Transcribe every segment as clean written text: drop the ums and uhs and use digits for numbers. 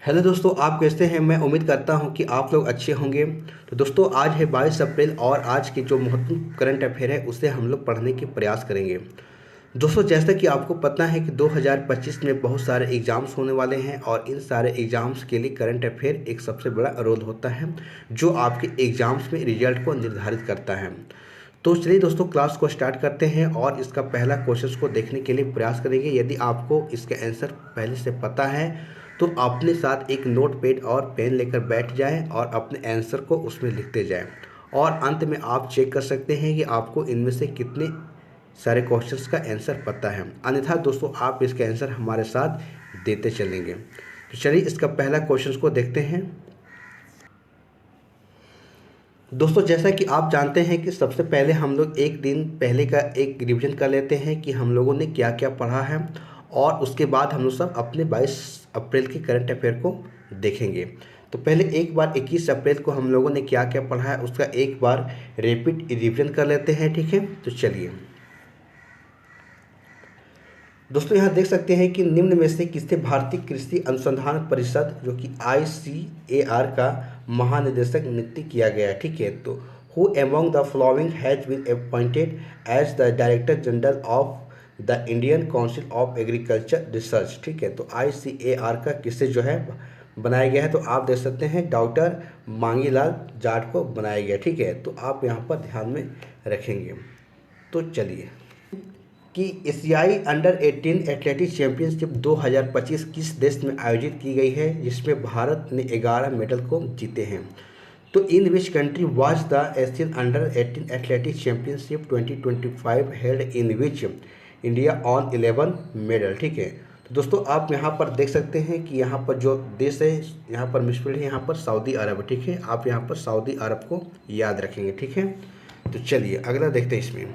Hello दोस्तों, आप कैसे हैं। मैं उम्मीद करता हूं कि आप लोग अच्छे होंगे। तो दोस्तों, आज है 22 अप्रैल और आज की जो महत्वपूर्ण करंट अफेयर है उसे हम लोग पढ़ने की प्रयास करेंगे। दोस्तों, जैसा कि आपको पता है कि 2025 में बहुत सारे एग्ज़ाम्स होने वाले हैं और इन सारे एग्ज़ाम्स के लिए करंट अफेयर एक सबसे बड़ा रोल होता है जो आपके एग्ज़ाम्स में रिजल्ट को निर्धारित करता है। तो चलिए दोस्तों, क्लास को स्टार्ट करते हैं और इसका पहला क्वेश्चन को देखने के लिए प्रयास करेंगे। यदि आपको इसका आंसर पहले से पता है तो अपने साथ एक नोट पैड और पेन लेकर बैठ जाएं और अपने आंसर को उसमें लिखते जाएं और अंत में आप चेक कर सकते हैं कि आपको इनमें से कितने सारे क्वेश्चंस का आंसर पता है। अन्यथा दोस्तों, आप इसका आंसर हमारे साथ देते चलेंगे। तो चलिए इसका पहला क्वेश्चन को देखते हैं। दोस्तों, जैसा कि आप जानते हैं कि सबसे पहले हम लोग एक दिन पहले का एक रिवीजन कर लेते हैं कि हम लोगों ने क्या क्या पढ़ा है और उसके बाद हम लोग सब अपने 22 अप्रैल के करंट अफेयर को देखेंगे। तो पहले एक बार 21 अप्रैल को हम लोगों ने क्या क्या पढ़ा है उसका एक बार रैपिड रिवीजन कर लेते हैं, ठीक है। तो चलिए दोस्तों, यहाँ देख सकते हैं कि निम्न में से किसे भारतीय कृषि अनुसंधान परिषद जो कि ICAR का महानिदेशक नियुक्त किया गया है, ठीक है। तो who among the following has been appointed as the director general of the Indian council of agriculture research, ठीक है। तो ICAR का किसे जो है बनाया गया है, तो आप देख सकते हैं डॉक्टर मांगीलाल जाट को बनाया गया, ठीक है। तो आप यहाँ पर ध्यान में रखेंगे। तो चलिए कि एशियाई अंडर 18 एथलेटिक्स चैंपियनशिप 2025 किस देश में आयोजित की गई है, जिसमें भारत ने 11 मेडल को जीते हैं। तो in which country was the Asian under 18 athletics championship 2025 held in which India on 11 medal, ठीक है। तो दोस्तों, आप यहाँ पर देख सकते हैं कि यहाँ पर जो देश है यहाँ पर मिसफील्ड है, यहाँ पर सऊदी अरब, ठीक है। आप यहाँ पर सऊदी अरब को याद रखेंगे, ठीक है। तो चलिए अगला देखते हैं इसमें।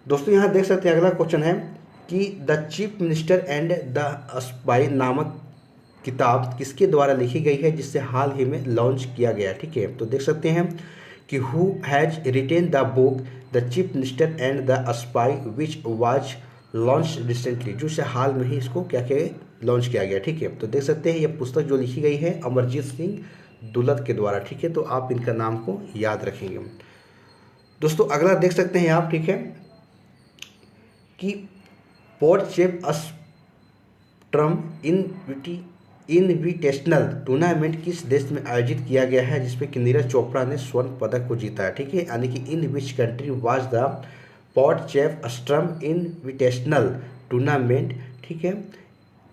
दोस्तों, यहाँ देख सकते हैं अगला क्वेश्चन है कि the chief minister and the spy नामक किताब किसके द्वारा लिखी गई है, जिससे हाल ही में लॉन्च किया गया, ठीक है। तो देख सकते हैं कि who has retain the book the chief minister and the spy which was launch recently, जो से हाल में ही इसको क्या क्या लॉन्च किया गया, ठीक है। तो देख सकते हैं यह पुस्तक जो लिखी गई है अमरजीत सिंह दुलत के द्वारा, ठीक है। तो आप इनका नाम को याद रखेंगे। दोस्तों, अगला देख सकते हैं आप, ठीक है, कि पोर्टचेफस्ट्रम इनविटेशनल टूर्नामेंट किस देश में आयोजित किया गया है, जिसमें कि नीरज चोपड़ा ने स्वर्ण पदक को जीता है, ठीक है। यानी कि in which country was the Potchefstroom invitational tournament, ठीक है,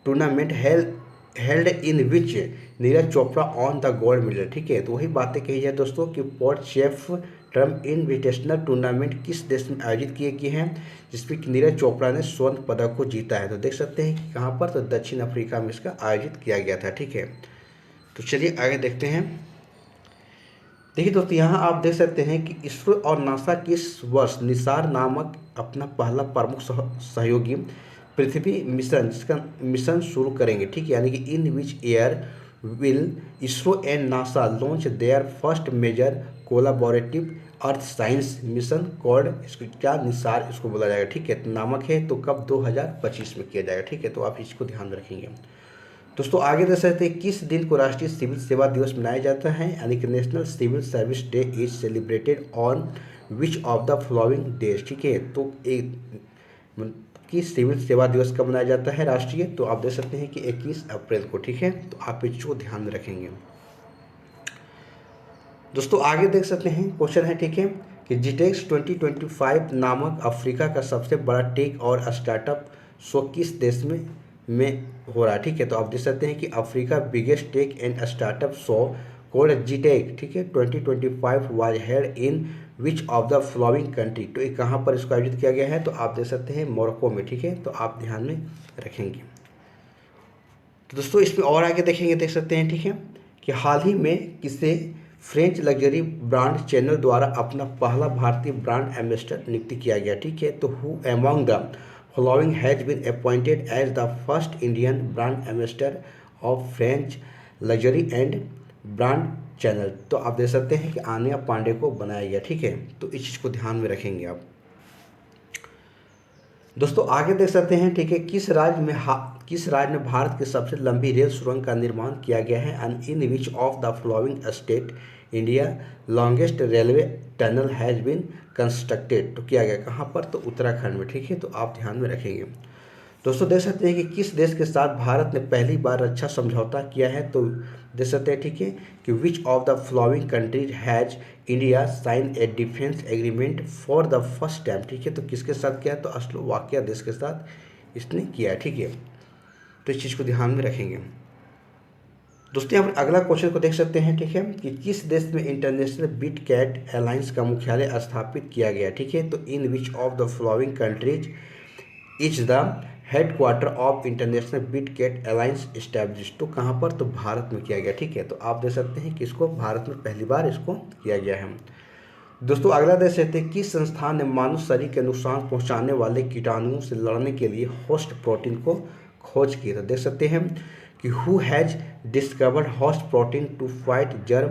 tournament held in which Neeraj Chopra on the gold medal, ठीक है। तो वही बातें कही जाए दोस्तों कि पोर्टचेफस्ट्रम इनविटेशनल टूर्नामेंट किस देश में आयोजित किए गए हैं, जिसमें कि नीरज चोपड़ा ने स्वर्ण पदक को जीता है। तो देख सकते हैं कि कहाँ पर, तो दक्षिण अफ्रीका में इसका आयोजित किया गया था, ठीक है। तो चलिए आगे देखते हैं। देखिए दोस्तों, यहाँ आप देख सकते हैं कि इसरो और नासा किस वर्ष निसार नामक अपना पहला प्रमुख सहयोगी पृथ्वी मिशन जिसका मिशन शुरू करेंगे, ठीक है। यानी कि in which year will ISRO and NASA launch their first major collaborative earth science mission called, इसको क्या निसार इसको बोला जाएगा, ठीक है। तो नामक है, तो कब 2025 में किया जाएगा, ठीक है। तो आप इसको ध्यान रखेंगे। दोस्तों, आगे देख सकते हैं किस दिन को राष्ट्रीय सिविल सेवा दिवस मनाया जाता है, यानी कि national civil service day is celebrated on which of the following days, ठीक है। तो एक कि सिविल सेवा दिवस कब मनाया जाता है राष्ट्रीय, तो आप देख सकते हैं कि 21 अप्रैल को, ठीक है। तो आप इसको ध्यान में रखेंगे। दोस्तों, आगे देख सकते हैं क्वेश्चन है, ठीक है, कि जीटेक्स 2025 नामक अफ्रीका का सबसे बड़ा टेक और स्टार्टअप शो किस देश में हो रहा है, ठीक है। तो आप देख सकते हैं कि Africa biggest tech and startup show called GITEX, ठीक है, 2025 was held in which of the following country. तो ये कहाँ पर इसको आयोजित किया गया है, तो आप देख सकते हैं मोरक्को में, ठीक है। तो आप ध्यान में रखेंगे। तो दोस्तों, इसमें और आगे देखेंगे, देख सकते हैं, ठीक है, कि हाल ही में किसे फ्रेंच लग्जरी ब्रांड चैनल द्वारा अपना पहला भारतीय ब्रांड एम्बेसडर नियुक्त किया गया, ठीक है। तो who among the following has been appointed as the first Indian brand ambassador of French luxury and brand Chanel. तो आप देख सकते हैं कि आन्या पांडे को बनाया गया, ठीक है। तो इस चीज़ को ध्यान में रखेंगे आप। दोस्तों, आगे देख सकते हैं, ठीक है, किस राज्य में किस राज्य में भारत की सबसे लंबी रेल सुरंग का निर्माण किया गया है? And in which of the following state India longest railway tunnel has been constructed? तो किया गया कहाँ पर? तो उत्तराखंड में। ठीक है, तो आप ध्यान में रखेंगे। दोस्तों देख सकते हैं कि किस देश के साथ भारत ने पहली बार रक्षा समझौता किया है? तो देख सकते हैं, ठीक है, कि which of the following countries has India sign a defence agreement for the first time? ठीक है, तो किसके साथ किया है? तो स्लोवाकिया देश के साथ इसने किया है। ठीक है, तो इस चीज़ को ध्यान में रखेंगे। दोस्तों यहाँ पर अगला क्वेश्चन को देख सकते हैं, ठीक है, कि किस देश में इंटरनेशनल बिट कैट एयरलाइंस का मुख्यालय स्थापित किया गया? ठीक है, तो in which of the following countries is the headquarter of international bit cat airlines establish? तो कहाँ पर? तो भारत में किया गया। ठीक है, तो आप देख सकते हैं कि इसको भारत में पहली बार इसको किया गया है। दोस्तों अगला देख सकते हैं, किस संस्थान ने मानव शरीर के नुकसान पहुंचाने वाले कीटाणुओं से लड़ने के लिए होस्ट प्रोटीन को खोज की? तो देख सकते हैं कि who has discovered host protein to fight germ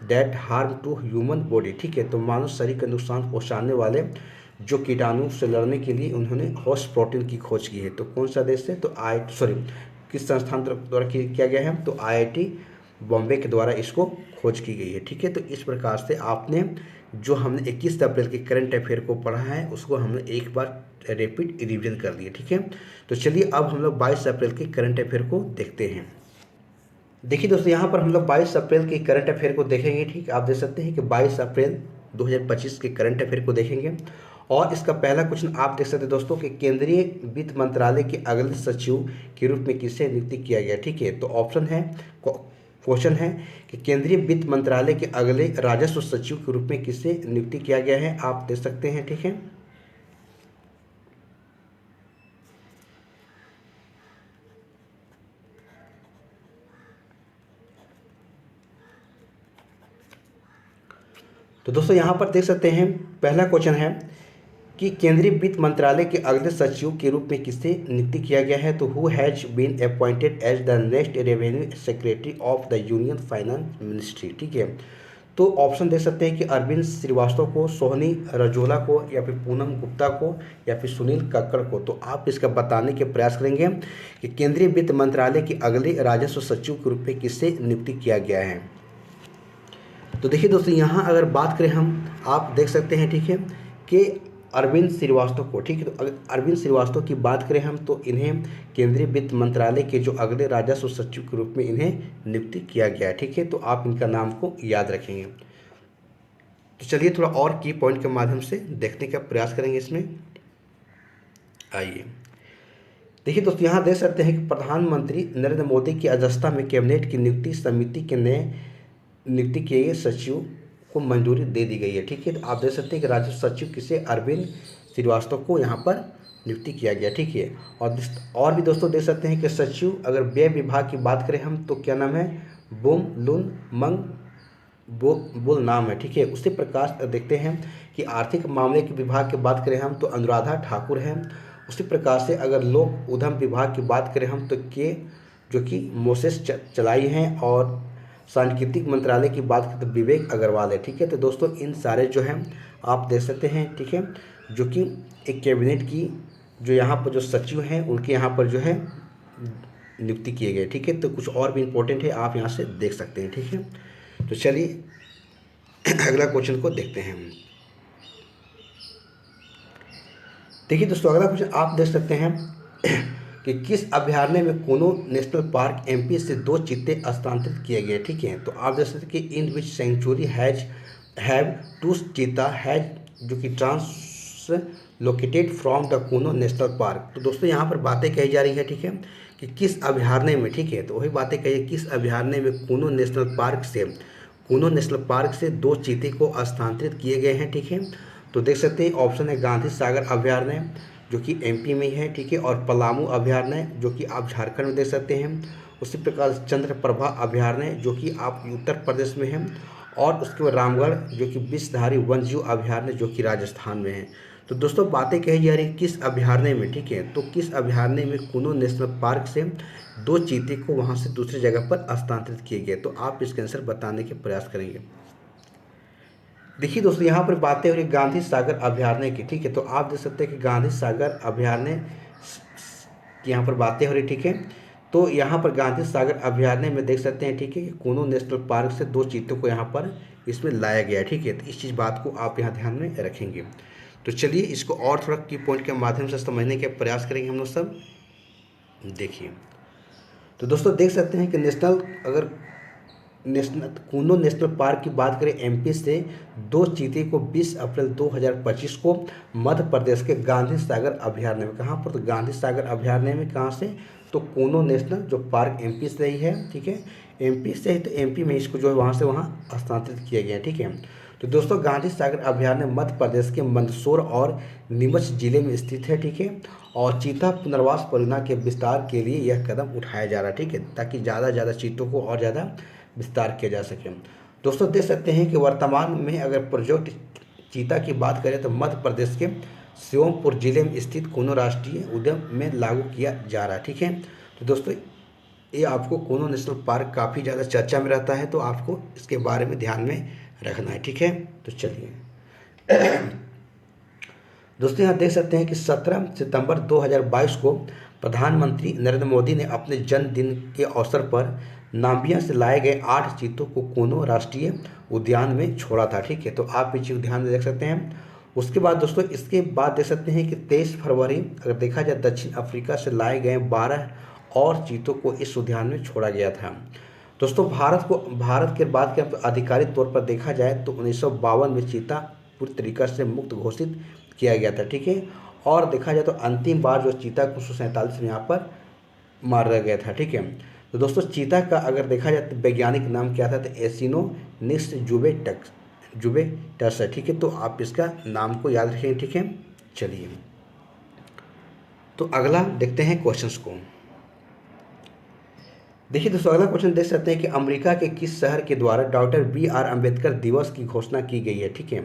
that harm to human body? ठीक है, तो मानव शरीर का नुकसान पहुंचाने वाले जो कीटाणु से लड़ने के लिए उन्होंने होस्ट प्रोटीन की खोज की है। तो कौन सा देश है? तो किस संस्थान द्वारा किया गया है? तो IIT बॉम्बे के द्वारा इसको खोज की गई है। ठीक है, तो इस प्रकार से आपने जो हमने 21 अप्रैल के करंट अफेयर को पढ़ा है उसको हमने एक बार रैपिड रिवीजन कर लिया। ठीक है, तो चलिए अब हम लोग 22 अप्रैल के करंट अफेयर को देखते हैं। देखिए दोस्तों, यहाँ पर हम लोग 22 अप्रैल के करंट अफेयर को देखेंगे। ठीक, आप देख सकते हैं कि 22 अप्रैल 2025 के करंट अफेयर को देखेंगे। और इसका पहला क्वेश्चन आप देख सकते हैं दोस्तों कि केंद्रीय वित्त मंत्रालय के अगले सचिव के रूप में किसे नियुक्त किया गया? ठीक है, तो क्वेश्चन है कि केंद्रीय वित्त मंत्रालय के अगले राजस्व सचिव के रूप में किसे नियुक्त किया गया है? आप देख सकते हैं। ठीक है, तो दोस्तों यहाँ पर देख सकते हैं पहला क्वेश्चन है कि केंद्रीय वित्त मंत्रालय के अगले सचिव के रूप में किसे नियुक्त किया गया है? तो who has been appointed as the next revenue secretary of the union finance ministry? ठीक है, तो ऑप्शन दे सकते हैं कि अरविंद श्रीवास्तव को, सोहनी रजोला को, या फिर पूनम गुप्ता को, या फिर सुनील कक्कड़ को। तो आप इसका बताने के प्रयास करेंगे कि केंद्रीय वित्त मंत्रालय के अगले राजस्व सचिव के रूप में किसे नियुक्त किया गया है। तो देखिए दोस्तों, यहाँ अगर बात करें हम, आप देख सकते हैं, ठीक है, कि अरविंद श्रीवास्तव को, ठीक है, तो अगर अरविंद श्रीवास्तव की बात करें हम तो इन्हें केंद्रीय वित्त मंत्रालय के जो अगले राजस्व सचिव के रूप में इन्हें नियुक्त किया गया है। ठीक है, तो आप इनका नाम को याद रखेंगे। तो चलिए थोड़ा और की पॉइंट के माध्यम से देखने का प्रयास करेंगे इसमें। आइए देखिए दोस्तों, यहाँ देख सकते हैं कि प्रधानमंत्री नरेंद्र मोदी की अध्यक्षता में कैबिनेट की नियुक्ति समिति के नए नियुक्ति किए गए सचिव को मंजूरी दे दी गई है। ठीक है, तो आप देख सकते हैं कि राजस्व सचिव किसे? अरविंद श्रीवास्तव को यहाँ पर नियुक्ति किया गया। ठीक है, और भी दोस्तों देख सकते हैं कि सचिव, अगर व्यय विभाग की बात करें हम तो क्या नाम है? बुम लुन मंग बुल नाम है। ठीक है, उसी प्रकार देखते हैं कि आर्थिक मामले के विभाग की बात करें हम तो अनुराधा ठाकुर है। उसी प्रकार से अगर लोक उद्यम विभाग की बात करें हम तो के जो कि मोसेस चलाई हैं, और सांस्कृतिक मंत्रालय की बात करें तो विवेक अग्रवाल है। ठीक है, तो दोस्तों इन सारे जो हैं आप देख सकते हैं, ठीक है, जो कि एक कैबिनेट की जो यहाँ पर जो सचिव हैं उनके यहाँ पर जो है नियुक्ति किए गए। ठीक है, तो कुछ और भी इम्पोर्टेंट है, आप यहाँ से देख सकते हैं। ठीक है, तो चलिए अगला क्वेश्चन को देखते हैं। देखिए दोस्तों, अगला क्वेश्चन आप देख सकते हैं कि किस अभयारण्य में कूनो नेशनल पार्क MP से 2 चीते स्थानांतरित किए गए? ठीक है, तो आप देख सकते हैं कि इन विच सेंचुरी हैव 2 चीता हैज जो कि translocated from the Kuno national park. तो दोस्तों यहाँ पर बातें कही जा रही है, ठीक है, कि किस अभयारण्य में, ठीक है, तो वही बातें कही, किस अभयारण्य में कूनो नेशनल पार्क से 2 चीते को स्थानांतरित किए गए हैं। ठीक है, तो देख सकते हैं ऑप्शन है गांधी सागर अभयारण्य जो कि MP में ही है। ठीक है, और पलामू अभयारण्य जो कि आप झारखंड में देख सकते हैं। उसी प्रकार चंद्रप्रभा अभयारण्य जो कि आप उत्तर प्रदेश में है, और उसके बाद रामगढ़ जो कि विषधारी वन्यजीव अभयारण्य जो कि राजस्थान में है। तो दोस्तों बातें कही जा रही किस अभयारण्य में? ठीक है, तो किस अभयारण्य में कूनो नेशनल पार्क से 2 चीते को वहाँ से दूसरी जगह पर स्थानांतरित किए गए? तो आप इसके आंसर बताने के प्रयास करेंगे। देखिए दोस्तों, यहाँ पर बातें हो रही गांधी सागर अभयारण्य की। ठीक है, तो आप देख सकते हैं कि गांधी सागर अभयारण्य की यहाँ पर बातें हो रही, ठीक है। तो यहाँ पर गांधी सागर अभयारण्य में देख सकते हैं, ठीक है, कि कूनो नेशनल पार्क से 2 चीतों को यहाँ पर इसमें लाया गया है, ठीक है। तो इस चीज़ बात को आप यहाँ ध्यान में रखेंगे। तो चलिए इसको और थोड़ा की पॉइंट के माध्यम से समझने का प्रयास करेंगे हम लोग सब। देखिए तो दोस्तों देख सकते हैं कि नेशनल कूनो नेशनल पार्क की बात करें, एमपी से 2 चीते को 20 अप्रैल 2025 को मध्य प्रदेश के गांधी सागर अभयारण्य में, कहाँ पर, तो गांधी सागर अभयारण्य में, कहाँ से, तो कूनो नेशनल जो पार्क एमपी से ही है, ठीक है, एमपी से ही, तो एमपी में इसको जो है वहाँ से वहाँ हस्तांतरित किया गया है, ठीक है। तो दोस्तों गांधी सागर अभयारण्य मध्य प्रदेश के मंदसौर और नीमच जिले में स्थित है, ठीक है। और चीता पुनर्वास परियोजना के विस्तार के लिए यह कदम उठाया जा रहा है, ठीक है, ताकि ज़्यादा से ज़्यादा चीतों को और ज़्यादा विस्तार किया जा सके। दोस्तों देख सकते हैं कि वर्तमान में अगर प्रोजेक्ट चीता की बात करें तो मध्य प्रदेश के श्योपुर जिले में स्थित कूनो राष्ट्रीय उद्यान में लागू किया जा रहा है, ठीक है। तो दोस्तों ये आपको कूनो नेशनल पार्क काफ़ी ज़्यादा चर्चा में रहता है, तो आपको इसके बारे में ध्यान में रखना है, ठीक है। तो चलिए दोस्तों यहाँ देख सकते हैं कि 17 सितंबर 2022 को प्रधानमंत्री नरेंद्र मोदी ने अपने जन्मदिन के अवसर पर नाम्बिया से लाए गए 8 चीतों को कूनो राष्ट्रीय उद्यान में छोड़ा था, ठीक है। तो आप इस उद्यान में देख सकते हैं। उसके बाद दोस्तों इसके बाद देख सकते हैं कि 23 फरवरी अगर देखा जाए दक्षिण अफ्रीका से लाए गए 12 और चीतों को इस उद्यान में छोड़ा गया था। दोस्तों भारत के बाद के आधिकारिक तौर पर देखा जाए तो 1952 में चीता पूरी तरीक़ा से मुक्त घोषित किया गया था, ठीक है। और देखा जाए तो अंतिम बार जो चीता को 1947 में यहाँ पर मारा गया था, ठीक है। तो दोस्तों चीता का अगर देखा जाए तो वैज्ञानिक नाम क्या था, तो एसिनोनिक्स जुवेटस है, ठीक है। तो आप इसका नाम को याद रखेंगे, ठीक है। चलिए तो अगला देखते हैं क्वेश्चंस को। देखिए दोस्तों अगला क्वेश्चन देख सकते हैं कि अमेरिका के किस शहर के द्वारा डॉक्टर BR अम्बेडकर दिवस की घोषणा की गई है, ठीक है।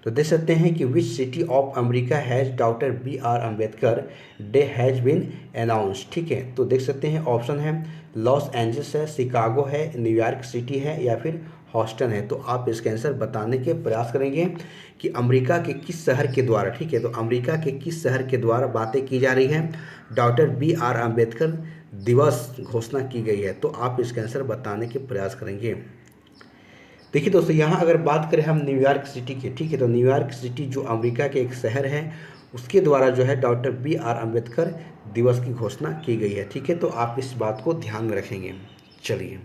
तो देख सकते हैं कि which city of America has doctor BR Ambedkar day has been announce, ठीक है। तो देख सकते हैं ऑप्शन है लॉस एंजल्स है, शिकागो है, न्यूयॉर्क सिटी है या फिर हॉस्टन है। तो आप इसका आंसर बताने के प्रयास करेंगे कि अमेरिका के किस शहर के द्वारा, ठीक है। तो अमेरिका के किस शहर के द्वारा बातें की जा रही है, डॉक्टर BR अम्बेडकर दिवस घोषणा की गई है। तो आप इसका आंसर बताने के प्रयास करेंगे। देखिए दोस्तों यहाँ अगर बात करें हम न्यूयॉर्क सिटी के, ठीक है, तो न्यूयॉर्क सिटी जो अमेरिका के एक शहर है उसके द्वारा जो है डॉक्टर BR अम्बेडकर दिवस की घोषणा की गई है, ठीक है। तो आप इस बात को ध्यान में रखेंगे। चलिए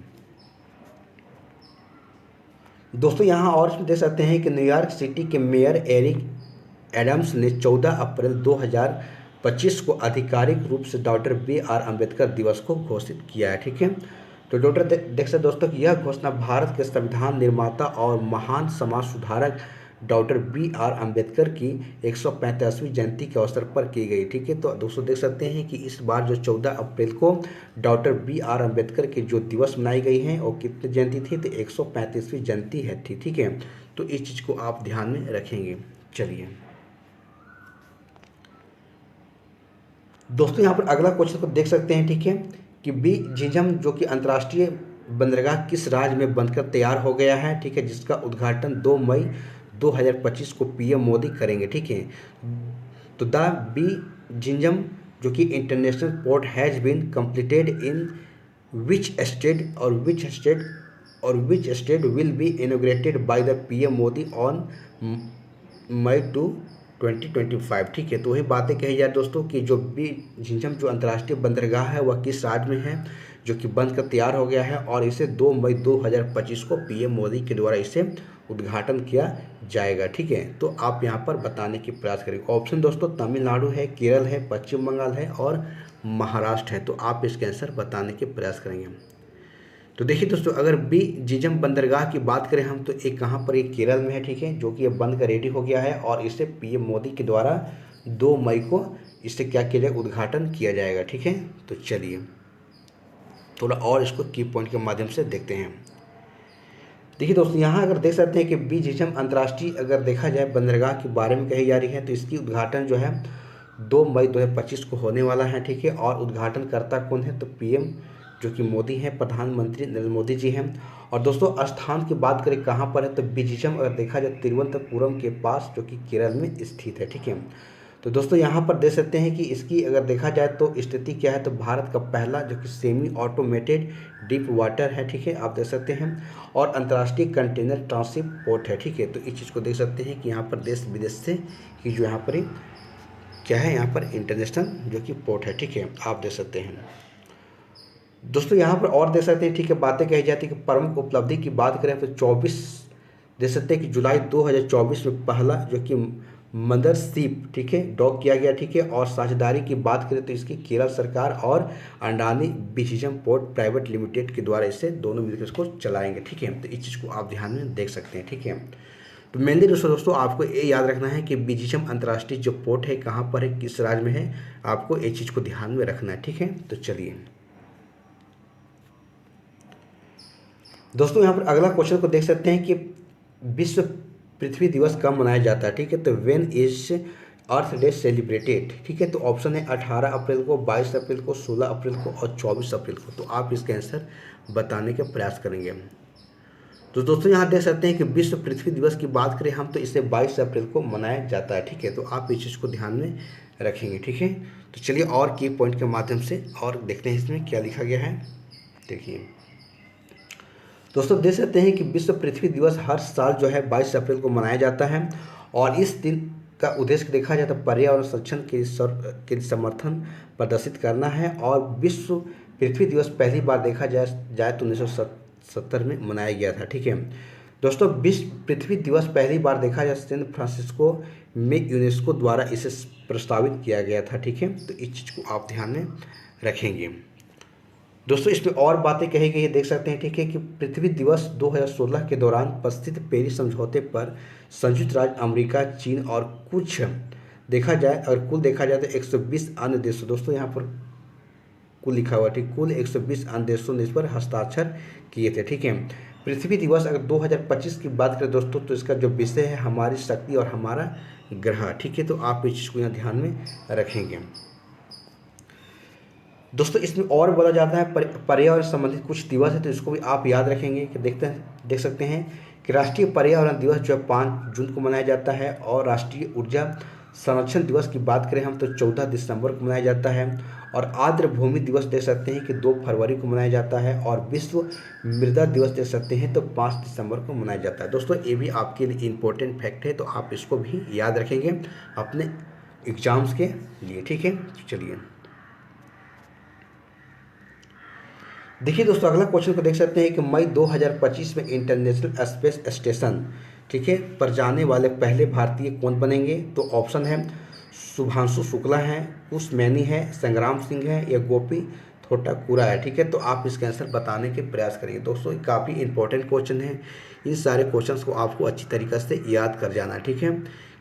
दोस्तों यहाँ और देख सकते हैं कि न्यूयॉर्क सिटी के मेयर एरिक एडम्स ने 14 अप्रैल 2025 को आधिकारिक रूप से डॉक्टर BR अम्बेडकर दिवस को घोषित किया है, ठीक है। तो डॉक्टर देख सकते दोस्तों कि यह घोषणा भारत के संविधान निर्माता और महान समाज सुधारक डॉक्टर BR अम्बेडकर की 135वीं जयंती के अवसर पर की गई, ठीक है। तो दोस्तों देख सकते हैं कि इस बार जो 14 अप्रैल को डॉक्टर BR अम्बेडकर की जो दिवस मनाई गई है और कितनी जयंती थी, तो 135वीं जयंती है, ठीक है। तो इस चीज़ को आप ध्यान में रखेंगे। चलिए दोस्तों यहाँ पर अगला क्वेश्चन को देख सकते हैं, ठीक है, कि बी झिंझम जो कि अंतर्राष्ट्रीय बंदरगाह किस राज्य में बनकर तैयार हो गया है, ठीक है, जिसका उद्घाटन 2 मई 2025 को PM मोदी करेंगे, ठीक है। तो द बी झिंझम जो कि international port has been completed in which state will be inaugurated by the PM Modi on May 2025, ठीक है। तो वही बातें कही जाए दोस्तों कि जो बी झिंझम जो अंतर्राष्ट्रीय बंदरगाह है वह किस राज्य में है जो कि बनकर तैयार हो गया है और इसे 2 मई 2025 को PM मोदी के द्वारा इसे उद्घाटन किया जाएगा, ठीक है। तो आप यहाँ पर बताने की प्रयास करेंगे। ऑप्शन दोस्तों तमिलनाडु है, केरल है, पश्चिम बंगाल है और महाराष्ट्र है। तो आप इसके आंसर बताने के प्रयास करेंगे। तो देखिए दोस्तों अगर बी झिंझम बंदरगाह की बात करें हम तो एक कहाँ पर, एक केरल में है, ठीक है, जो कि ये बन कर रेडी हो गया है और इसे PM मोदी के द्वारा 2 मई को इसे क्या किया जाएगा, उद्घाटन किया जाएगा, ठीक है। तो चलिए थोड़ा और इसको की पॉइंट के माध्यम से देखते हैं। देखिए दोस्तों यहाँ अगर देख सकते हैं कि बी झिंझम अंतर्राष्ट्रीय अगर देखा जाए बंदरगाह के बारे में कही जा रही है तो इसकी उद्घाटन जो है 2 मई 2025 को होने वाला है, ठीक है। और उद्घाटनकर्ता कौन है, तो PM जो कि मोदी हैं, प्रधानमंत्री नरेंद्र मोदी जी हैं। और दोस्तों स्थान की बात करें कहाँ पर है, तो बी झिंझम अगर देखा जाए तिरुवनंतपुरम के पास जो कि केरल में स्थित है, ठीक है। तो दोस्तों यहाँ पर देख सकते हैं कि इसकी अगर देखा जाए तो स्थिति क्या है, तो भारत का पहला जो कि सेमी ऑटोमेटेड डीप वाटर है, ठीक है, आप देख सकते हैं, और अंतर्राष्ट्रीय कंटेनर ट्रांसिट पोर्ट है, ठीक है। तो इस चीज़ को देख सकते हैं कि यहाँ पर देश विदेश से कि जो यहाँ पर क्या है, यहाँ पर इंटरनेशनल जो कि पोर्ट है, ठीक है, आप देख सकते हैं। दोस्तों यहाँ पर और देख सकते हैं, ठीक है, बातें कही जाती है कि प्रमुख उपलब्धि की बात करें तो 24 देख सकते हैं कि जुलाई 2024 में पहला जो कि मदरशिप, ठीक है, डॉक किया गया, ठीक है। और साझेदारी की बात करें तो इसकी केरल सरकार और अडानी विजिजम पोर्ट प्राइवेट लिमिटेड के द्वारा इसे दोनों मिलकर इसको चलाएंगे, ठीक है। तो इस चीज़ को आप ध्यान में देख सकते हैं, ठीक है। तो मेनली दोस्तों आपको ये याद रखना है कि विजिजम अंतर्राष्ट्रीय जो पोर्ट है कहाँ पर है, किस राज्य में है, आपको ये चीज़ को ध्यान में रखना है, ठीक है। तो चलिए दोस्तों यहाँ पर अगला क्वेश्चन को देख सकते हैं कि विश्व पृथ्वी दिवस कब मनाया जाता है, ठीक है। तो when is earth day celebrated, ठीक है। तो ऑप्शन है 18 अप्रैल को, 22 अप्रैल को, 16 अप्रैल को और 24 अप्रैल को। तो आप इसका आंसर बताने का प्रयास करेंगे। तो दोस्तों यहाँ देख सकते हैं कि विश्व पृथ्वी दिवस की बात करें हम तो इसे 22 अप्रैल को मनाया जाता है, ठीक है। तो आप इस चीज़ को ध्यान में रखेंगे, ठीक है। तो चलिए और की पॉइंट के माध्यम से और देखते हैं इसमें क्या लिखा गया है। देखिए दोस्तों देख सकते हैं कि विश्व पृथ्वी दिवस हर साल जो है 22 अप्रैल को मनाया जाता है और इस दिन का उद्देश्य देखा जाए तो पर्यावरण संरक्षण के समर्थन प्रदर्शित करना है। और विश्व पृथ्वी दिवस पहली बार देखा जाए तो 1970 में मनाया गया था, ठीक है। दोस्तों विश्व पृथ्वी दिवस पहली बार देखा जाए सैन फ्रांसिस्को में यूनेस्को द्वारा इसे प्रस्तावित किया गया था, ठीक है। तो इस चीज़ को आप ध्यान में रखेंगे। दोस्तों इसमें और बातें कही गई है, देख सकते हैं, ठीक है, कि पृथ्वी दिवस 2016 के दौरान प्रस्तावित पेरिस समझौते पर संयुक्त राज्य अमेरिका, चीन और कुछ देखा जाए और कुल देखा जाए तो 120 अन्य देशों, दोस्तों यहाँ पर कुल लिखा हुआ, ठीक, कुल 120 अन्य देशों ने इस पर हस्ताक्षर किए थे, ठीक है। पृथ्वी दिवस अगर 2025 की बात करें दोस्तों तो इसका जो विषय है हमारी शक्ति और हमारा ग्रह, ठीक है। तो आप इस चीज़ को यहाँ ध्यान में रखेंगे। दोस्तों इसमें और बोला जाता है पर्यावरण संबंधित कुछ दिवस है तो इसको भी आप याद रखेंगे कि देख सकते हैं कि राष्ट्रीय पर्यावरण दिवस जो है 5 जून को मनाया जाता है। और राष्ट्रीय ऊर्जा संरक्षण दिवस की बात करें हम तो 14 दिसंबर को मनाया जाता है। और आर्द्र भूमि दिवस देख सकते हैं कि 2 फरवरी को मनाया जाता है। और विश्व मृदा दिवस देख सकते हैं तो 5 दिसंबर को मनाया जाता है। दोस्तों ये भी आपके लिए इम्पोर्टेंट फैक्ट है तो आप इसको भी याद रखेंगे अपने एग्जाम्स के लिए, ठीक है। चलिए देखिए दोस्तों अगला क्वेश्चन को देख सकते हैं कि मई 2025 में इंटरनेशनल स्पेस स्टेशन, ठीक है, पर जाने वाले पहले भारतीय कौन बनेंगे। तो ऑप्शन है शुभांशु शुक्ला है, कुश मैनी है, संग्राम सिंह है या गोपी थोटाकुरा है, ठीक है। तो आप इसका आंसर बताने के प्रयास करेंगे। दोस्तों काफ़ी इंपॉर्टेंट क्वेश्चन है, इन सारे क्वेश्चंस को आपको अच्छी तरीक़े से याद कर जाना है, ठीक है,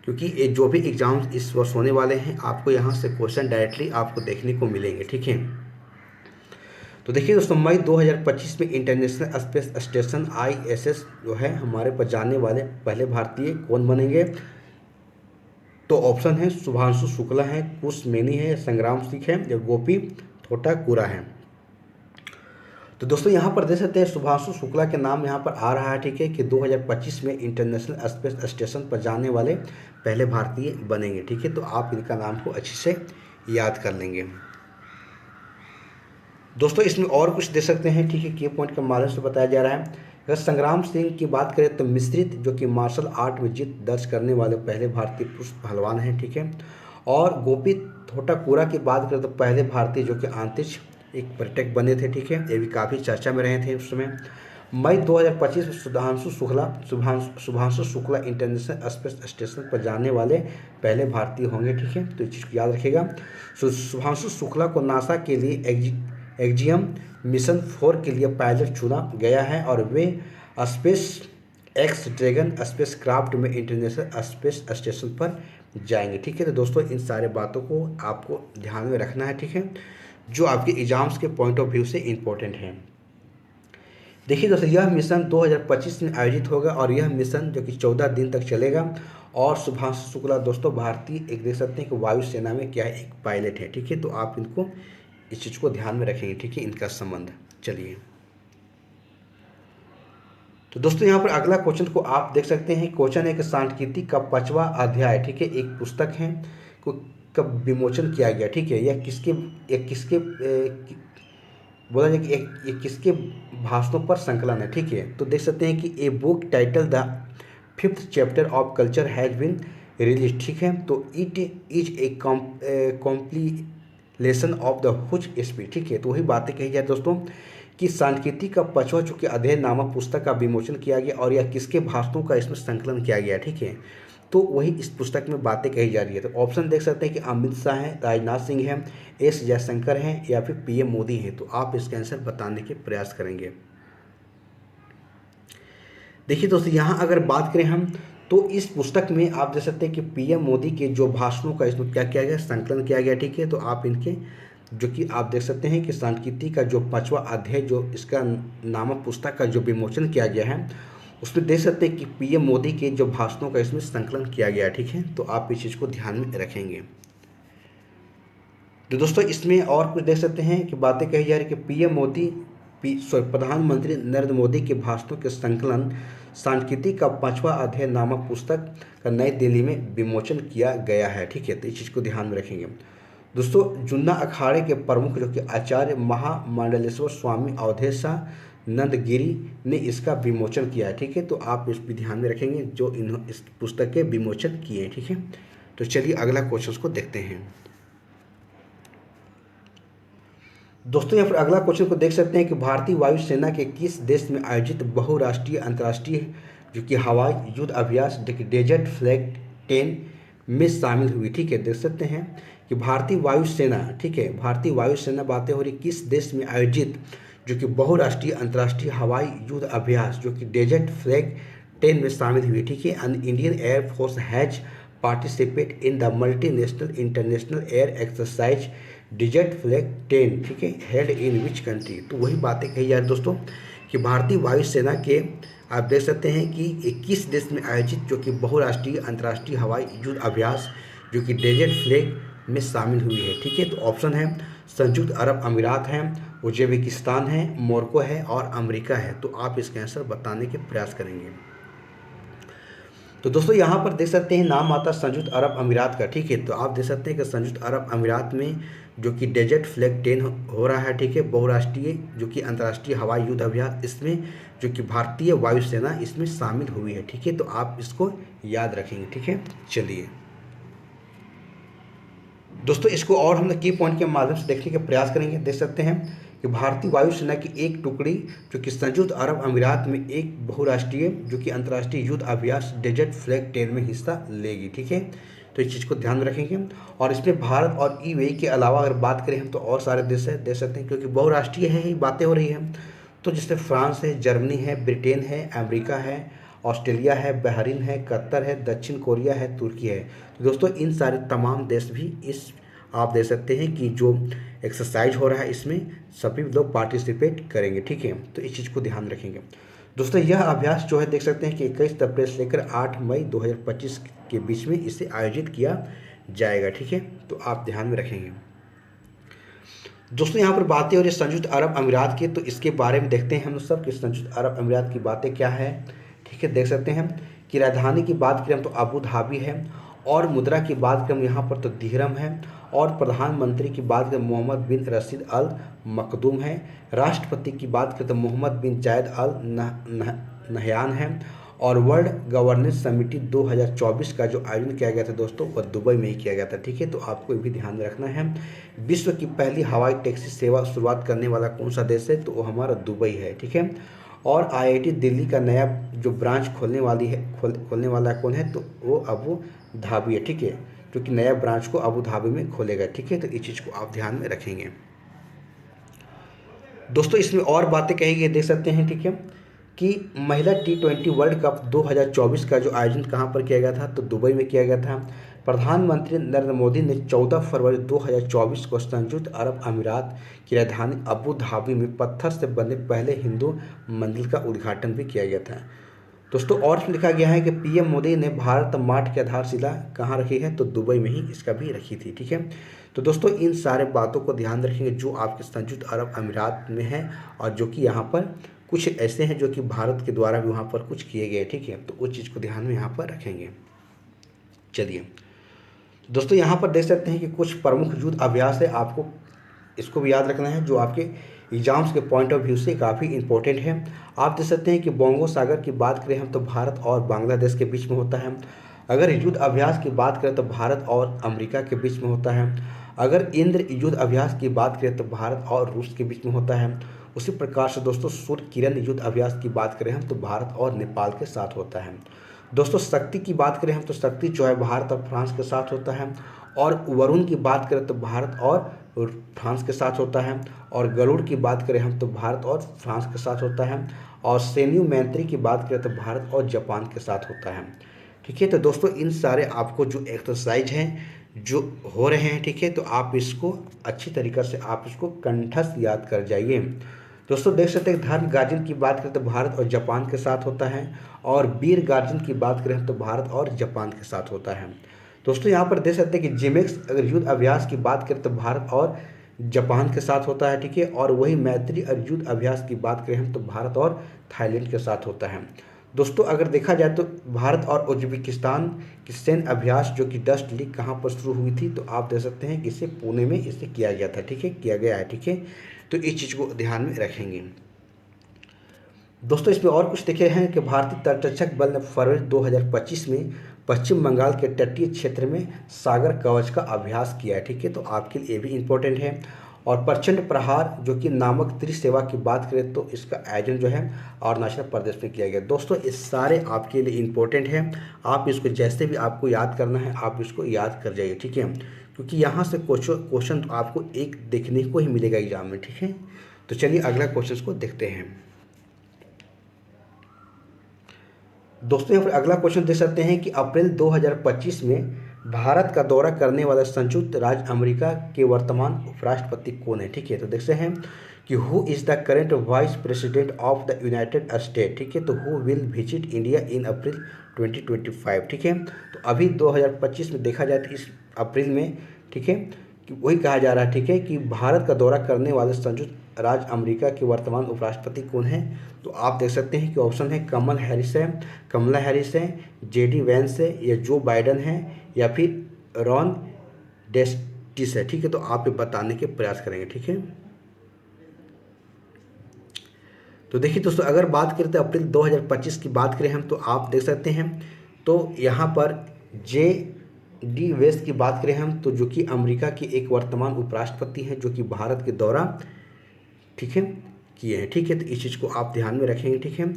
क्योंकि ये जो भी एग्जाम इस वर्ष होने वाले हैं आपको यहाँ से क्वेश्चन डायरेक्टली आपको देखने को मिलेंगे, ठीक है। तो देखिए दोस्तों मई 2025 में इंटरनेशनल स्पेस स्टेशन ISS जो है हमारे पर जाने वाले पहले भारतीय कौन बनेंगे। तो ऑप्शन है शुभांशु शुक्ला है, कुश मैनी है, संग्राम सिंह है या गोपी थोटाकुरा है। तो दोस्तों यहाँ पर देख सकते हैं शुभांशु शुक्ला के नाम यहाँ पर आ रहा है, ठीक है, कि 2025 में इंटरनेशनल स्पेस स्टेशन पर जाने वाले पहले भारतीय बनेंगे, ठीक है। तो आप इनका नाम को अच्छे से याद कर लेंगे। दोस्तों इसमें और कुछ दे सकते हैं, ठीक है, की पॉइंट के माध्यम से बताया जा रहा है। अगर संग्राम सिंह की बात करें तो मिश्रित जो कि मार्शल आर्ट में जीत दर्ज करने वाले पहले भारतीय पुरुष पहलवान हैं, ठीक है। और गोपी थोटाकुरा की बात करें तो पहले भारतीय जो कि अंतरिक्ष एक पर्यटक बने थे, ठीक है, ये भी काफ़ी चर्चा में रहे थे उस समय। मई 2025 में Shubhanshu Shukla international space station पर जाने वाले पहले भारतीय होंगे, ठीक है। तो इस चीज़ को याद रखिएगा। शुभांशु शुक्ला को नासा के लिए एक्जियम मिशन 4 के लिए पायलट चुना गया है और वे SpaceX Dragon spacecraft में इंटरनेशनल स्पेस स्टेशन पर जाएंगे, ठीक है। तो दोस्तों इन सारे बातों को आपको ध्यान में रखना है, ठीक है, जो आपके एग्जाम्स के पॉइंट ऑफ व्यू से इम्पोर्टेंट है। देखिए दोस्तों यह मिशन 2025 में आयोजित होगा और यह मिशन जो कि 14 दिन तक चलेगा। और शुभांशु शुक्ला दोस्तों भारतीय एक देख सकते हैं कि वायुसेना में क्या है एक पायलट है, ठीक है। तो आप इनको इस चीज़ को ध्यान में रखेंगे, ठीक है, इनका संबंध। चलिए तो दोस्तों यहाँ पर अगला क्वेश्चन को आप देख सकते हैं। क्वेश्चन है कि सांख्यिकी का 5वां अध्याय, ठीक है, एक पुस्तक है को का विमोचन किया गया, ठीक है। यह किसके बोला जाए कि ये किसके भाषणों पर संकलन है, ठीक है। तो देख सकते हैं कि a book title the 5th chapter of culture has been release, ठीक है। तो it is a compilation of the हुच स्पीच, ठीक है। तो वही बातें कही जाए दोस्तों कि सांस्कृति का 5वां चूंकि अध्ययन नामक पुस्तक का विमोचन किया गया और यह किसके भाषणों का इसमें संकलन किया गया, ठीक है। तो वही इस पुस्तक में बातें कही जा रही है। तो ऑप्शन देख सकते हैं कि अमित शाह हैं, राजनाथ सिंह हैं, एस जयशंकर हैं या फिर पीएम मोदी हैं। तो आप इसका आंसर बताने के प्रयास करेंगे। देखिए दोस्तों, यहाँ अगर बात करें हम तो इस पुस्तक में आप देख सकते हैं कि पीएम मोदी के जो भाषणों का इसमें क्या किया गया, संकलन किया गया, ठीक है। तो आप इनके जो कि आप देख सकते हैं कि सांस्कृति का जो 5वां अध्याय जो इसका नामक पुस्तक का जो विमोचन किया गया है उसमें देख सकते हैं कि पीएम मोदी के जो भाषणों का इसमें संकलन किया गया, ठीक है। तो आप इस चीज़ को ध्यान में रखेंगे। तो दोस्तों इसमें और कुछ देख सकते हैं कि बातें कही जा रही कि पीएम मोदी प्रधानमंत्री नरेंद्र मोदी के भाषणों के संकलन सांस्कृति का 5वां अध्याय नामक पुस्तक का नई दिल्ली में विमोचन किया गया है, ठीक है। तो इस चीज़ को ध्यान में रखेंगे। दोस्तों जुन्ना अखाड़े के प्रमुख जो कि आचार्य महामंडलेश्वर स्वामी अवधेशा नंदगिरी ने इसका विमोचन किया है, ठीक है। तो आप इस भी ध्यान में रखेंगे जो इन्होंने इस पुस्तक के विमोचन किए, ठीक है। तो चलिए अगला क्वेश्चन को देखते हैं। दोस्तों यहाँ पर अगला क्वेश्चन को देख सकते हैं कि भारतीय वायुसेना के किस देश में आयोजित बहुराष्ट्रीय अंतर्राष्ट्रीय जो कि हवाई युद्ध अभ्यास डेजर्ट फ्लैग 10 में शामिल हुई, ठीक है। देख सकते हैं कि भारतीय वायुसेना, ठीक है, भारतीय वायुसेना बातें हो रही किस देश में आयोजित जो कि बहुराष्ट्रीय अंतर्राष्ट्रीय हवाई युद्ध अभ्यास जो कि डेजर्ट फ्लैग 10 में शामिल हुई, ठीक है। And Indian air force has participate in the multinational international air exercise desert flag 10, ठीक है, हेल्ड इन विच कंट्री। तो वही बातें कही जा रही दोस्तों कि भारतीय वायुसेना के आप देख सकते हैं कि 21 देश में आयोजित जो कि बहुराष्ट्रीय अंतर्राष्ट्रीय हवाई युद्ध अभ्यास जो कि डेजर्ट फ्लैग में शामिल हुई है, ठीक है। तो ऑप्शन है संयुक्त अरब अमीरात हैं, उज्बेकिस्तान है, मोरक्को है और अमेरिका है। तो आप इसका आंसर बताने के प्रयास करेंगे। तो दोस्तों यहाँ पर देख सकते हैं नाम आता संयुक्त अरब अमीरात का, ठीक है। तो आप देख सकते हैं कि संयुक्त अरब अमीरात में जो कि डेजर्ट फ्लैग 10 हो रहा है, ठीक है, बहुराष्ट्रीय जो कि अंतर्राष्ट्रीय हवाई युद्ध अभ्यास, इसमें जो कि भारतीय वायुसेना इसमें शामिल हुई है, ठीक है। तो आप इसको याद रखेंगे, ठीक है। चलिए दोस्तों इसको और हम की पॉइंट के माध्यम से देखने का प्रयास करेंगे। देख सकते हैं कि भारतीय वायुसेना की एक टुकड़ी जो कि संयुक्त अरब अमीरात में एक बहुराष्ट्रीय जो कि अंतर्राष्ट्रीय युद्ध अभ्यास डेजर्ट फ्लैग 10 में हिस्सा लेगी, ठीक है। तो इस चीज़ को ध्यान में रखेंगे। और इसमें भारत और यूएई के अलावा अगर बात करें हम तो और सारे देश है देख सकते हैं, क्योंकि बहुराष्ट्रीय है ही बातें हो रही हैं। तो जैसे फ्रांस है, जर्मनी है, ब्रिटेन है, अमेरिका है, ऑस्ट्रेलिया है, बहरीन है, कतर है, दक्षिण कोरिया है, तुर्की है। तो दोस्तों इन सारे तमाम देश भी इस आप देख सकते हैं कि जो एक्सरसाइज हो रहा है इसमें सभी लोग पार्टिसिपेट करेंगे, ठीक है। तो इस चीज़ को ध्यान रखेंगे। दोस्तों यह अभ्यास जो है देख सकते हैं कि 21 अप्रैल से लेकर 8 मई 2025 के बीच में इसे आयोजित किया जाएगा, ठीक है। तो आप ध्यान में रखेंगे। दोस्तों यहाँ पर बातें हो रही संयुक्त अरब अमीरात की, तो इसके बारे में देखते हैं हम सब कि संयुक्त अरब अमीरात की बातें क्या है, ठीक है। देख सकते हैं कि राजधानी की बात करें तो अबू धाबी है, और मुद्रा की बात करें यहाँ पर तो दिहरम है, और प्रधानमंत्री की बात करें मोहम्मद बिन रशीद अल मखदूम है, राष्ट्रपति की बात करें तो मोहम्मद बिन जायद अल नहयान है, और वर्ल्ड गवर्नेंस समिति 2024 का जो आयोजन किया गया था दोस्तों वह दुबई में ही किया गया था, ठीक है। तो आपको ये भी ध्यान में रखना है। विश्व की पहली हवाई टैक्सी सेवा शुरुआत करने वाला कौन सा देश है, तो वो हमारा दुबई है, ठीक है। और आईआईटी दिल्ली का नया जो ब्रांच खोलने वाला कौन है, तो वो अबू धाबी है, ठीक है, जो कि नया ब्रांच को अबू धाबी में खोलेगा, ठीक है। तो इस चीज़ को आप ध्यान में रखेंगे। दोस्तों इसमें और बातें कही गई देख सकते हैं, ठीक है, कि महिला T20 वर्ल्ड कप 2024 का जो आयोजन कहाँ पर किया गया था, तो दुबई में किया गया था। प्रधानमंत्री नरेंद्र मोदी ने 14 फरवरी 2024 को संयुक्त अरब अमीरात की राजधानी अबू धाबी में पत्थर से बने पहले हिंदू मंदिर का उद्घाटन भी किया गया था। दोस्तों और लिखा गया है कि पीएम मोदी ने भारत मार्ट की आधारशिला कहाँ रखी है, तो दुबई में ही इसका भी रखी थी, ठीक है। तो दोस्तों इन सारे बातों को ध्यान रखेंगे जो आपके संयुक्त अरब अमीरात में है, और जो कि यहाँ पर कुछ ऐसे हैं जो कि भारत के द्वारा भी वहाँ पर कुछ किए गए, ठीक है। तो उस चीज़ को ध्यान में यहाँ पर रखेंगे। चलिए दोस्तों यहाँ पर देख सकते हैं कि कुछ प्रमुख युद्ध अभ्यास है, आपको इसको भी याद रखना है, जो आपके एग्जाम्स के पॉइंट ऑफ व्यू से काफ़ी इंपॉर्टेंट है। आप देख सकते हैं कि बोंगो सागर की बात करें हम तो भारत और बांग्लादेश के बीच में होता है। अगर युद्ध अभ्यास की बात करें तो भारत और अमेरिका के बीच में होता है। अगर इंद्र युद्ध अभ्यास की बात करें तो भारत और रूस के बीच में होता है। उसी प्रकार से दोस्तों सूर्य किरण युद्ध अभ्यास की बात करें हम तो भारत और नेपाल के साथ होता है। दोस्तों शक्ति की बात करें हम तो शक्ति जो है भारत और फ्रांस के साथ होता है। और वरुण की बात करें तो भारत और फ्रांस के साथ होता है। और गरुड़ की बात करें हम तो भारत और फ्रांस के साथ होता है। और सेन्यू मैत्री की बात करें तो भारत और जापान के साथ होता है। ठीक है, तो दोस्तों इन सारे आपको जो एक्सरसाइज हैं जो हो रहे हैं, ठीक है, तो आप इसको अच्छी तरीक़े से आप इसको कंठस्थ याद कर जाइए। दोस्तों देख सकते हैं धर्म गार्जियन की बात करें तो भारत और जापान के साथ होता है। और वीर गार्जियन की बात करें तो भारत और जापान के साथ होता है। दोस्तों यहाँ पर देख सकते हैं कि जिमेक्स अगर युद्ध अभ्यास की बात करें तो भारत और जापान के साथ होता है। ठीक है, और वही मैत्री और युद्ध अभ्यास की बात करें हम तो भारत और थाईलैंड के साथ होता है। दोस्तों अगर देखा जाए तो भारत और उज्बेकिस्तान की सैन्य अभ्यास जो कि डस्ट लीग कहाँ पर शुरू हुई थी, तो आप देख सकते हैं कि इसे पुणे में इसे किया गया था। ठीक है, किया गया है। ठीक है, तो इस चीज़ को ध्यान में रखेंगे। दोस्तों इसमें और कुछ देखे हैं कि भारतीय तटरक्षक बल ने फरवरी 2025 में पश्चिम बंगाल के तटीय क्षेत्र में सागर कवच का अभ्यास किया है। ठीक है, तो आपके लिए ये भी इम्पोर्टेंट है। और प्रचंड प्रहार जो कि नामक त्रिसेवा की बात करें तो इसका आयोजन जो है अरुणाचल प्रदेश में किया गया। दोस्तों ये सारे आपके लिए इम्पोर्टेंट हैं, आप इसको जैसे भी आपको याद करना है आप इसको याद कर जाइए। ठीक है, क्योंकि यहाँ से क्वेश्चन तो आपको एक देखने को ही मिलेगा एग्जाम में। ठीक है, तो चलिए अगला क्वेश्चन को देखते हैं। दोस्तों यहाँ पर अगला क्वेश्चन देख सकते हैं कि अप्रैल 2025 में भारत का दौरा करने वाला संयुक्त राज्य अमेरिका के वर्तमान उपराष्ट्रपति कौन है। ठीक है, तो देखते हैं कि who is the current vice president of the United State. ठीक है, तो who will visit India in April 2025। ठीक है, तो अभी 2025 में देखा जाए तो इस अप्रैल में, ठीक है, कि वही कहा जा रहा है। ठीक है, कि भारत का दौरा करने वाले संयुक्त राज्य अमेरिका के वर्तमान उपराष्ट्रपति कौन है, तो आप देख सकते हैं कि ऑप्शन है कमला हैरिस है, जेडी वैंस है, या जो बाइडन है, या फिर रॉन डेस्टिस है। ठीक है, तो आप ये बताने के प्रयास करेंगे। ठीक है, तो देखिए दोस्तों अगर बात करें तो अप्रैल 2025 की बात करें हम तो आप देख सकते हैं तो यहाँ पर जेडी वेंस की बात करें हम तो जो कि अमेरिका की एक वर्तमान उपराष्ट्रपति हैं जो कि भारत के दौरा, ठीक है, किए हैं। ठीक है, तो इस चीज़ को आप ध्यान में रखेंगे। ठीक है,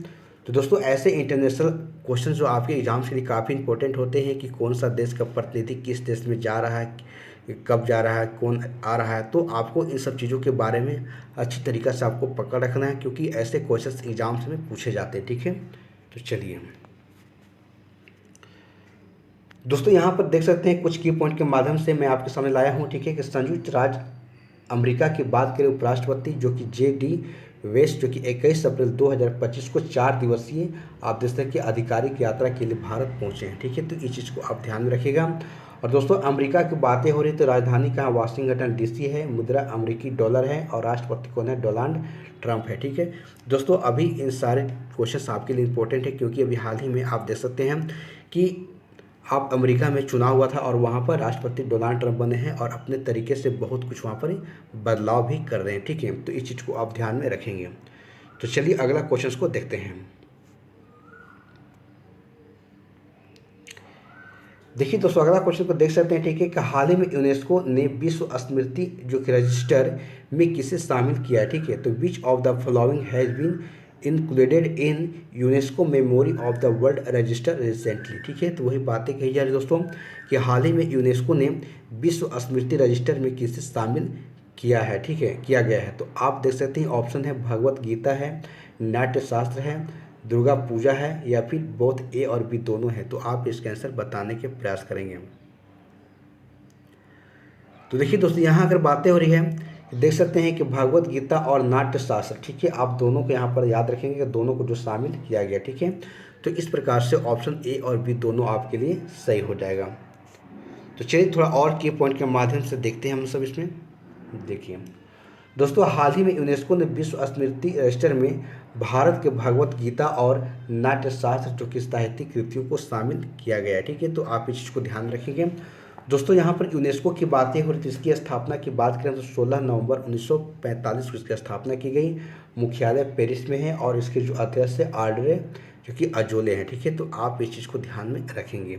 तो दोस्तों ऐसे इंटरनेशनल क्वेश्चन जो आपके एग्जाम्स के लिए काफ़ी इंपॉर्टेंट होते हैं कि कौन सा देश का प्रतिनिधि किस देश में जा रहा है, कब जा रहा है, कौन आ रहा है, तो आपको इन सब चीज़ों के बारे में अच्छी तरीक़ा से आपको पकड़ रखना है क्योंकि ऐसे क्वेश्चन एग्जाम्स में पूछे जाते हैं। ठीक है, तो चलिए दोस्तों यहाँ पर देख सकते हैं कुछ की पॉइंट के माध्यम से मैं आपके सामने लाया हूँ। ठीक है, कि संयुक्त राज्य अमेरिका की बात करें उपराष्ट्रपति जो कि जेडी वेंस जो कि 21 अप्रैल 2025 को 4 दिवसीय आप देख सकते हैं कि आधिकारिक यात्रा के लिए भारत पहुंचे हैं। ठीक है, तो इस चीज़ को आप ध्यान में रखिएगा। और दोस्तों अमेरिका की बातें हो रही तो राजधानी कहाँ वाशिंगटन डीसी है, मुद्रा अमेरिकी डॉलर है और राष्ट्रपति कौन है, डोनाल्ड ट्रंप है। ठीक है, दोस्तों अभी इन सारे क्वेश्चन आपके लिए इंपॉर्टेंट है क्योंकि अभी हाल ही में आप देख सकते हैं कि आप अमेरिका में चुनाव हुआ था और वहाँ पर राष्ट्रपति डोनाल्ड ट्रंप बने हैं और अपने तरीके से बहुत कुछ वहाँ पर बदलाव भी कर रहे हैं। ठीक है, तो इस चीज़ को आप ध्यान में रखेंगे। तो चलिए अगला क्वेश्चन को देखते हैं। देखिए दोस्तों अगला क्वेश्चन को देख सकते हैं। ठीक है, कि हाल ही में यूनेस्को ने विश्व स्मृति जो कि रजिस्टर में किसे शामिल किया है। ठीक है, तो which of the following has been included in UNESCO memory of the world register recently. ठीक है, तो वही बातें कही जा रही दोस्तों कि हाल ही में यूनेस्को ने विश्व स्मृति रजिस्टर में किसे शामिल किया है। ठीक है, किया गया है, तो आप देख सकते हैं ऑप्शन है भगवत गीता है, नाट्य शास्त्र है, दुर्गा पूजा है, या फिर बोथ ए और बी दोनों है। तो आप इसका आंसर बताने के प्रयास करेंगे। तो देखिए दोस्तों यहाँ अगर बातें हो रही है देख सकते हैं कि भगवत गीता और नाट्य शास्त्र, ठीक है, आप दोनों को यहाँ पर याद रखेंगे कि दोनों को जो शामिल किया गया। ठीक है, तो इस प्रकार से ऑप्शन ए और बी दोनों आपके लिए सही हो जाएगा। तो चलिए थोड़ा और की पॉइंट के माध्यम से देखते हैं हम सब इसमें। देखिए दोस्तों हाल ही में यूनेस्को ने विश्व स्मृति रजिस्टर में भारत के भगवत गीता और नाट्य शास्त्र जो कि साहित्यिक कृतियों को शामिल किया गया है। ठीक है, तो आप इस चीज़ को ध्यान रखेंगे। दोस्तों यहाँ पर यूनेस्को की बातें हो रही थी, इसकी स्थापना की बात करें तो 16 नवंबर 1945 को इसकी स्थापना की गई। मुख्यालय पेरिस में है और इसके जो अध्यक्ष है आड्रे जो कि अजोले हैं, ठीक है। तो आप इस चीज़ को ध्यान में रखेंगे।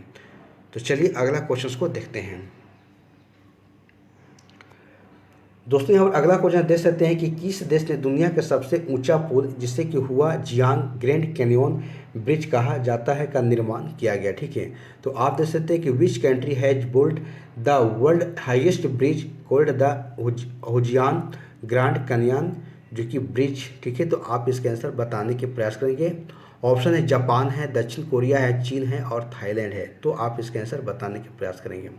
तो चलिए अगला क्वेश्चन को देखते हैं। दोस्तों यहाँ पर अगला क्वेश्चन देख सकते हैं कि किस देश ने दुनिया का सबसे ऊंचा पुल जिसे कि हुआ जियांग ग्रैंड कैनियन ब्रिज कहा जाता है का निर्माण किया गया, ठीक है। तो आप देख सकते हैं कि which country has built the world highest bridge called the Huajiang Grand Canyon जो कि ब्रिज, ठीक है। तो आप इसके आंसर बताने के प्रयास करेंगे। ऑप्शन है जापान है, दक्षिण कोरिया है, चीन है और थाईलैंड है। तो आप इसके आंसर बताने के प्रयास करेंगे।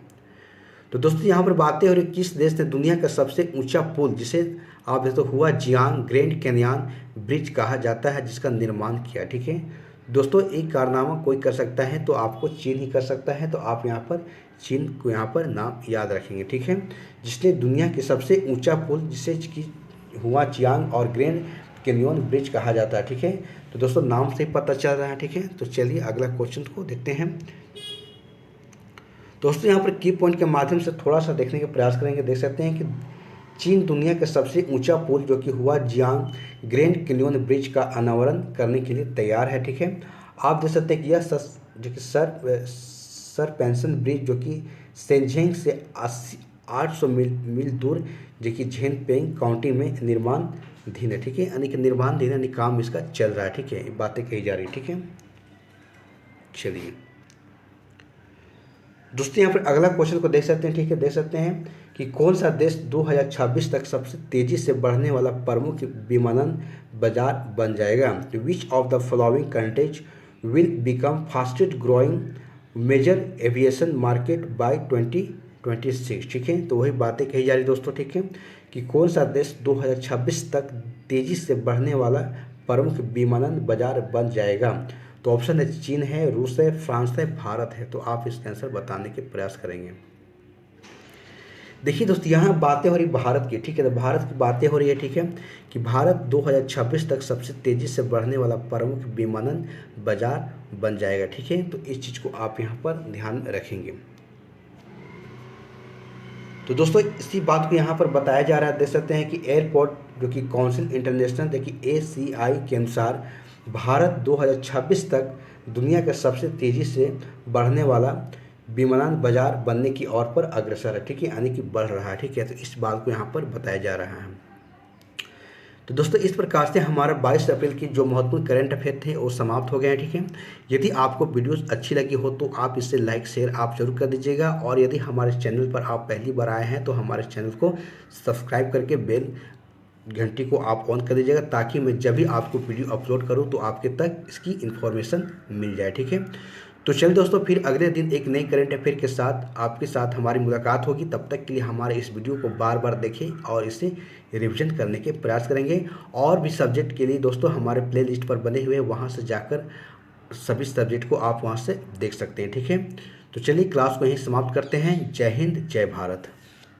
तो दोस्तों यहाँ पर बातें हो रही किस देश ने दुनिया का सबसे ऊंचा पुल जिसे आप देखो हुआ जियांग ग्रैंड कैनियन ब्रिज कहा जाता है जिसका निर्माण किया, ठीक है। दोस्तों एक कारनामा कोई कर सकता है तो आपको चीन ही कर सकता है, तो आप यहाँ पर चीन को यहाँ पर नाम याद रखेंगे, ठीक है। जिसने दुनिया के सबसे ऊंचा पुल जिसे कि हुआ जियांग और ग्रैंड कैनियन ब्रिज कहा जाता है, ठीक है। तो दोस्तों नाम से ही पता चल रहा है, ठीक है। तो चलिए अगला क्वेश्चन को देखते हैं। दोस्तों यहाँ पर की पॉइंट के माध्यम से थोड़ा सा देखने का प्रयास करेंगे। देख सकते हैं कि चीन दुनिया का सबसे ऊंचा पुल जो कि हुआ जियांग ग्रैंड कैनियन ब्रिज का अनावरण करने के लिए तैयार है, ठीक है। आप देख सकते हैं कि यह जो कि सर पेंसन ब्रिज जो कि सेंझेंग से 800 मील दूर जो कि झेनपेंग काउंटी में निर्माणाधीन है, ठीक है। यानी कि निर्माणाधीन यानी काम इसका चल रहा है, ठीक है। बातें कही जा रही, ठीक है। चलिए दोस्तों यहाँ पर अगला क्वेश्चन को देख सकते हैं, ठीक है। देख सकते हैं कि कौन सा देश 2026 तक सबसे तेजी से बढ़ने वाला प्रमुख विमानन बाजार बन जाएगा। Which of the following countries will become fastest growing major aviation market by 2026, ठीक है। तो वही बातें कही जा रही दोस्तों, ठीक है, कि कौन सा देश 2026 तक तेजी से बढ़ने वाला प्रमुख विमानन बाजार बन जाएगा। तो ऑप्शन है चीन है, रूस है, फ्रांस है, भारत है। तो आप इसका आंसर बताने के प्रयास करेंगे। देखिए दोस्तों यहाँ बातें हो रही भारत की, ठीक है। तो भारत की बातें हो रही है, ठीक है, कि भारत 2026 तक सबसे तेजी से बढ़ने वाला प्रमुख विमानन बाजार बन जाएगा, ठीक है। तो इस चीज़ को आप यहाँ पर ध्यान रखेंगे। तो दोस्तों इसी बात को यहाँ पर बताया जा रहा है। देख सकते हैं कि एयरपोर्ट जो कि काउंसिल इंटरनेशनल देखिए ACI के अनुसार भारत 2026 तक दुनिया का सबसे तेज़ी से बढ़ने वाला विमानन बाजार बनने की ओर पर अग्रसर है, ठीक है, यानी कि बढ़ रहा है, ठीक है। तो इस बात को यहाँ पर बताया जा रहा है। तो दोस्तों इस प्रकार से हमारा 22 अप्रैल की जो महत्वपूर्ण करंट अफेयर थे वो समाप्त हो गए हैं, ठीक है। यदि आपको वीडियोस अच्छी लगी हो तो आप इसे लाइक शेयर आप जरूर कर दीजिएगा, और यदि हमारे चैनल पर आप पहली बार आए हैं तो हमारे चैनल को सब्सक्राइब करके बेल घंटी को आप ऑन कर दीजिएगा, ताकि मैं जब भी आपको वीडियो अपलोड करूं तो आपके तक इसकी इन्फॉर्मेशन मिल जाए, ठीक है। तो चलिए दोस्तों फिर अगले दिन एक नई करंट अफेयर के साथ आपके साथ हमारी मुलाकात होगी। तब तक के लिए हमारे इस वीडियो को बार बार देखें और इसे रिवीजन करने के प्रयास करेंगे। और भी सब्जेक्ट के लिए दोस्तों हमारे प्ले लिस्ट पर बने हुए वहाँ से जाकर सभी सब्जेक्ट को आप वहाँ से देख सकते हैं, ठीक है। तो चलिए क्लास को यहीं समाप्त करते हैं। जय हिंद, जय भारत।